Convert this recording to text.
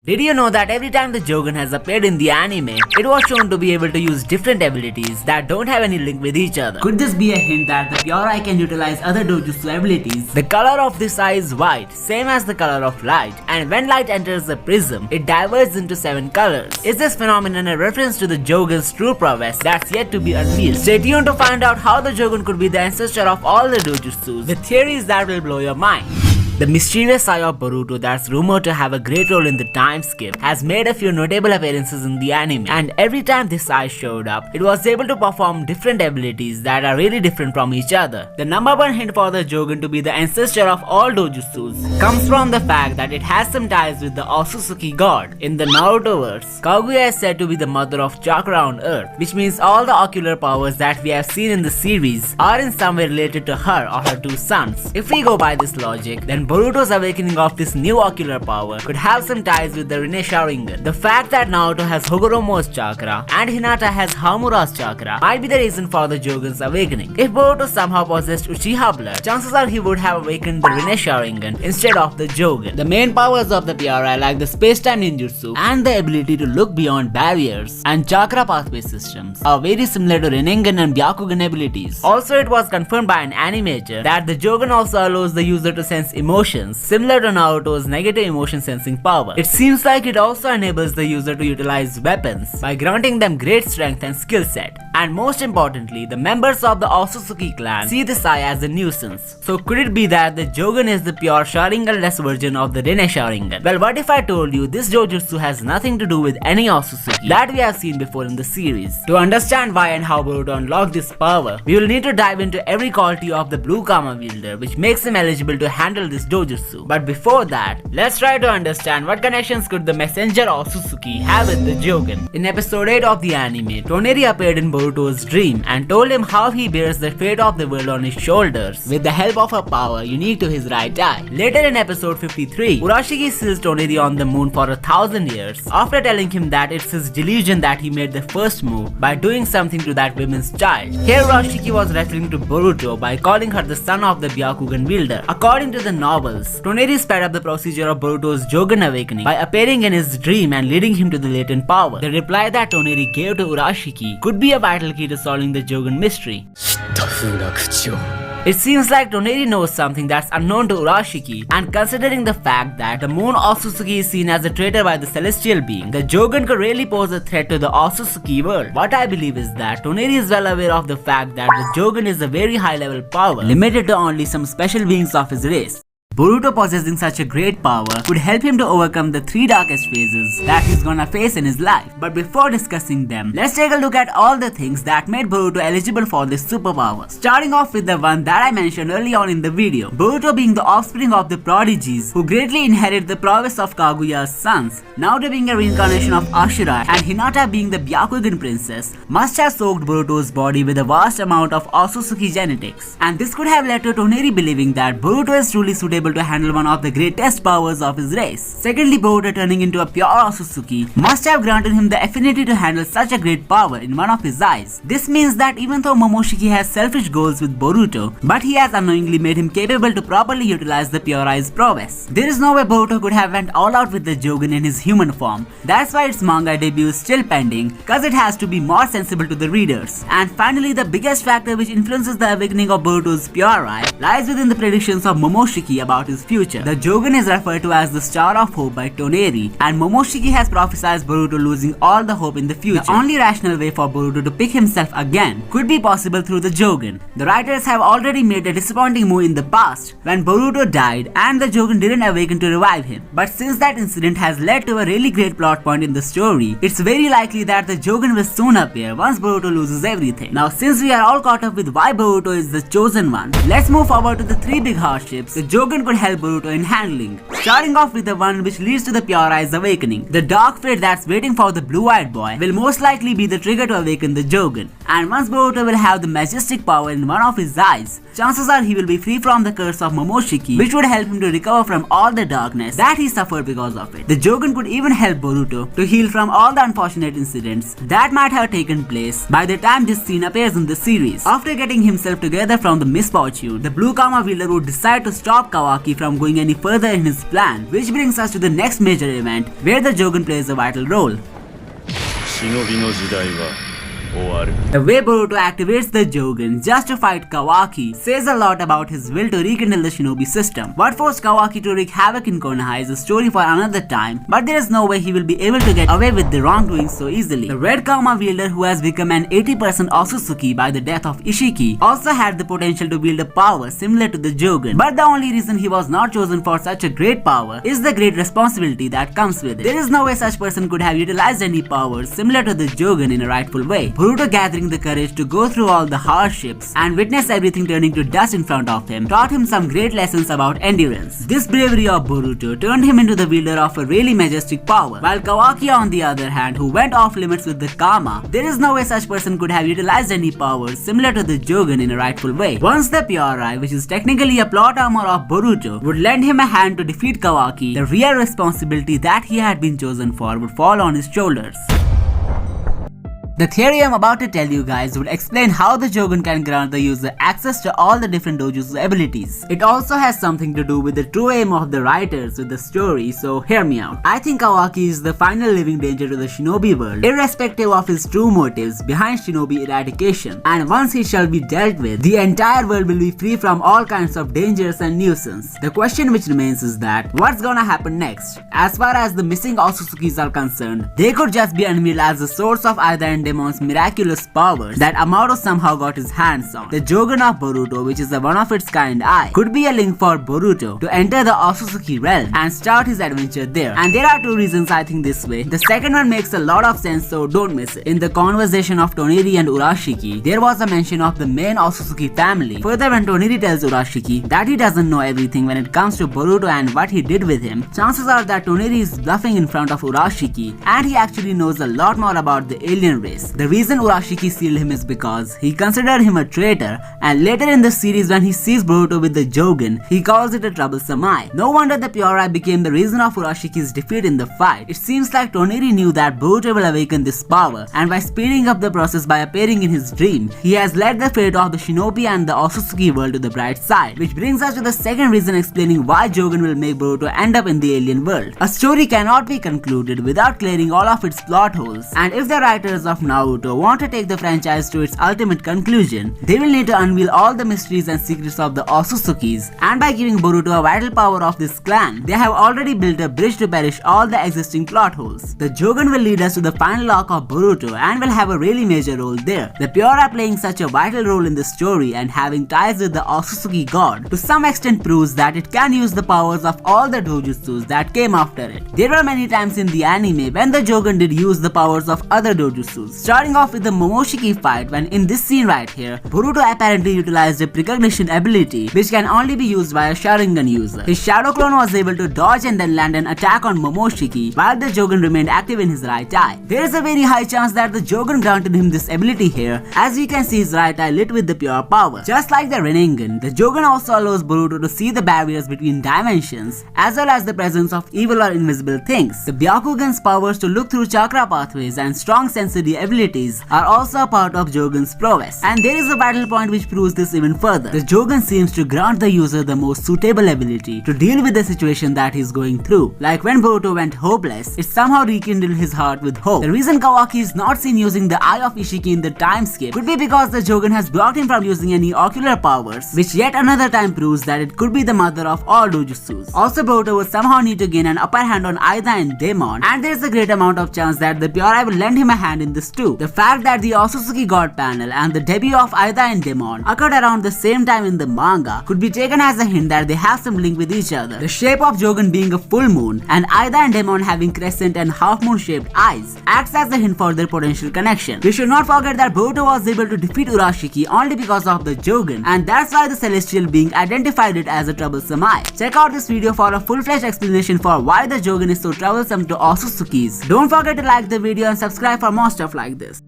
Did you know that every time the Jougan has appeared in the anime, it was shown to be able to use different abilities that don't have any link with each other? Could this be a hint that the pure eye can utilize other dojutsu abilities? The color of this eye is white, same as the color of light, and when light enters the prism, it diverges into 7 colors. Is this phenomenon a reference to the Jougan's true prowess that's yet to be unveiled? Stay tuned to find out how the Jougan could be the ancestor of all the dojutsus, with theories that will blow your mind. The mischievous eye of Boruto that's rumored to have a great role in the timeskip has made a few notable appearances in the anime, and every time this eye showed up, it was able to perform different abilities that are really different from each other. The number one hint for the Jougan to be the ancestor of all dojutsus comes from the fact that it has some ties with the otsutsuki god. In the Narutoverse, Kaguya is said to be the mother of chakra on earth, which means all the ocular powers that we have seen in the series are in some way related to her or her two sons. If we go by this logic, then Boruto's awakening of this new ocular power could have some ties with the Rinne Sharingan. The fact that Naruto has Hagoromo's chakra and Hinata has Hamura's chakra might be the reason for the Jougan's awakening. If Boruto somehow possessed Uchiha blood, chances are he would have awakened the Rinne Sharingan instead of the Jougan. The main powers of the pure eye, like the space-time ninjutsu and the ability to look beyond barriers and chakra pathway systems, are very similar to Rinnegan and Byakugan abilities. Also, it was confirmed by an animator that the Jougan also allows the user to sense emotions, similar to Naruto's negative emotion sensing power. It seems like it also enables the user to utilize weapons by granting them great strength and skill set. And most importantly, the members of the Otsutsuki clan see this eye as a nuisance. So could it be that the Jougan is the pure Sharingan-less version of the Rinne Sharingan? Well, what if I told you this dojutsu has nothing to do with any Otsutsuki that we have seen before in the series? To understand why and how Boruto unlocked this power, we will need to dive into every quality of the blue Kama wielder which makes him eligible to handle this dojutsu. But before that, let's try to understand what connections could the messenger Otsutsuki have with the Jougan. In episode 8 of the anime, Toneri appeared in Boruto's dream and told him how he bears the fate of the world on his shoulders with the help of a power unique to his right eye. Later in episode 53, Urashiki seals Toneri on the moon for 1,000 years after telling him that it's his delusion that he made the first move by doing something to that woman's child. Here Urashiki was referring to Boruto by calling her the son of the Byakugan wielder. According to the novels, Toneri sped up the procedure of Boruto's Jougan awakening by appearing in his dream and leading him to the latent power. The reply that Toneri gave to Urashiki could be a vital key to solving the Jougan mystery. It seems like Toneri knows something that's unknown to Urashiki, and considering the fact that the moon Otsutsuki is seen as a traitor by the celestial being, the Jougan could really pose a threat to the Otsutsuki world. What I believe is that Toneri is well aware of the fact that the Jougan is a very high level power, limited to only some special beings of his race. Boruto possessing such a great power could help him to overcome the 3 darkest phases that he's gonna face in his life. But before discussing them, let's take a look at all the things that made Boruto eligible for this superpower. Starting off with the one that I mentioned early on in the video, Boruto being the offspring of the prodigies who greatly inherit the prowess of Kaguya's sons, Naruto being a reincarnation of Ashura, and Hinata being the Byakugan princess, must have soaked Boruto's body with a vast amount of Otsutsuki genetics. And this could have led to Toneri believing that Boruto is truly suitable to handle one of the greatest powers of his race. Secondly, Boruto turning into a pure Otsutsuki must have granted him the affinity to handle such a great power in one of his eyes. This means that even though Momoshiki has selfish goals with Boruto, but he has unknowingly made him capable to properly utilize the pure eye's prowess. There is no way Boruto could have went all out with the Jougan in his human form. That's why its manga debut is still pending, cause it has to be more sensible to the readers. And finally, the biggest factor which influences the awakening of Boruto's pure eye lies within the predictions of Momoshiki about his future. The Jougan is referred to as the Star of Hope by Toneri, and Momoshiki has prophesied Boruto losing all the hope in the future. The only rational way for Boruto to pick himself again could be possible through the Jougan. The writers have already made a disappointing move in the past when Boruto died and the Jougan didn't awaken to revive him. But since that incident has led to a really great plot point in the story, it's very likely that the Jougan will soon appear once Boruto loses everything. Now, since we are all caught up with why Boruto is the chosen one, let's move forward to the 3 big hardships the Jougan could help Boruto in handling. Starting off with the one which leads to the pure eye's awakening. The dark fate that's waiting for the blue-eyed boy will most likely be the trigger to awaken the Jougan. And once Boruto will have the majestic power in one of his eyes, chances are he will be free from the curse of Momoshiki, which would help him to recover from all the darkness that he suffered because of it. The Jougan could even help Boruto to heal from all the unfortunate incidents that might have taken place by the time this scene appears in the series. After getting himself together from the misfortune, the blue Kama wielder would decide to stop Kawaki Kawaki from going any further in his plan, which brings us to the next major event where the Jougan plays a vital role. The way Boruto activates the Jougan just to fight Kawaki says a lot about his will to rekindle the shinobi system. What forced Kawaki to wreak havoc in Konoha is a story for another time, but there is no way he will be able to get away with the wrongdoing so easily. The Red Karma wielder, who has become an 80% otsutsuki by the death of Ishiki, also had the potential to wield a power similar to the Jougan, but the only reason he was not chosen for such a great power is the great responsibility that comes with it. There is no way such person could have utilized any powers similar to the Jougan in a rightful way. Boruto, gathering the courage to go through all the hardships and witness everything turning to dust in front of him, taught him some great lessons about endurance. This bravery of Boruto turned him into the wielder of a really majestic power, while Kawaki, on the other hand, who went off limits with the Karma, there is no way such person could have utilized any powers similar to the Jougan in a rightful way. Once the Pure Eye, which is technically a plot armor of Boruto, would lend him a hand to defeat Kawaki, the real responsibility that he had been chosen for would fall on his shoulders. The theory I'm about to tell you guys would explain how the Jougan can grant the user access to all the different dojutsu abilities. It also has something to do with the true aim of the writers with the story, so hear me out. I think Kawaki is the final living danger to the shinobi world, irrespective of his true motives behind shinobi eradication, and once he shall be dealt with, the entire world will be free from all kinds of dangers and nuisance. The question which remains is that, what's gonna happen next? As far as the missing otsutsukis are concerned, they could just be unveiled as the source of eida and daemon's miraculous powers that Amado somehow got his hands on. The Jougan of Boruto, which is a one of its kind eye, could be a link for Boruto to enter the Otsutsuki realm and start his adventure there. And there are two reasons I think this way. The second one makes a lot of sense, so don't miss it. In the conversation of Toneri and Urashiki, there was a mention of the main Otsutsuki family. Further, when Toneri tells Urashiki that he doesn't know everything when it comes to Boruto and what he did with him, chances are that Toneri is bluffing in front of Urashiki and he actually knows a lot more about the alien race. The reason Urashiki sealed him is because he considered him a traitor, and later in the series when he sees Boruto with the Jougan, he calls it a troublesome eye. No wonder the Pure Eye became the reason of Urashiki's defeat in the fight. It seems like Toneri knew that Boruto will awaken this power, and by speeding up the process by appearing in his dream, he has led the fate of the shinobi and the Otsutsuki world to the bright side. Which brings us to the second reason explaining why Jougan will make Boruto end up in the alien world. A story cannot be concluded without clearing all of its plot holes, and if the writers of Naruto want to take the franchise to its ultimate conclusion, they will need to unveil all the mysteries and secrets of the Otsutsukis, and by giving Boruto a vital power of this clan, they have already built a bridge to perish all the existing plot holes. The Jougan will lead us to the final arc of Boruto and will have a really major role there. The Pure Eye playing such a vital role in the story and having ties with the Otsutsuki god to some extent proves that it can use the powers of all the dojutsus that came after it. There were many times in the anime when the Jougan did use the powers of other dojutsus, starting off with the momoshiki fight when in this scene right here, Boruto apparently utilized a precognition ability which can only be used by a Sharingan user. His shadow clone was able to dodge and then land an attack on Momoshiki while the Jougan remained active in his right eye. There is a very high chance that the Jougan granted him this ability here, as we can see his right eye lit with the pure power. Just like the Rinnegan, the Jougan also allows Boruto to see the barriers between dimensions as well as the presence of evil or invisible things. The Byakugan's powers to look through chakra pathways and strong sensory abilities are also a part of Jougan's prowess, and there is a vital point which proves this even further. The Jougan seems to grant the user the most suitable ability to deal with the situation that he's going through. Like when Boruto went hopeless, it somehow rekindled his heart with hope. The reason Kawaki is not seen using the Eye of Ishiki in the time skip could be because the Jougan has blocked him from using any ocular powers, which yet another time proves that it could be the mother of all dojutsus. Also, Boruto would somehow need to gain an upper hand on Eida and Daemon, and there is a great amount of chance that the Pure Eye will lend him a hand in this too. The fact that the Otsutsuki God panel and the debut of Eida and Daemon occurred around the same time in the manga could be taken as a hint that they have some link with each other. The shape of Jougan being a full moon and Eida and Daemon having crescent and half moon shaped eyes acts as a hint for their potential connection. We should not forget that Boruto was able to defeat Urashiki only because of the Jougan, and that's why the celestial being identified it as a troublesome eye. Check out this video for a full-fledged explanation for why the Jougan is so troublesome to Otsutsukis. Don't forget to like the video and subscribe for more stuff like this.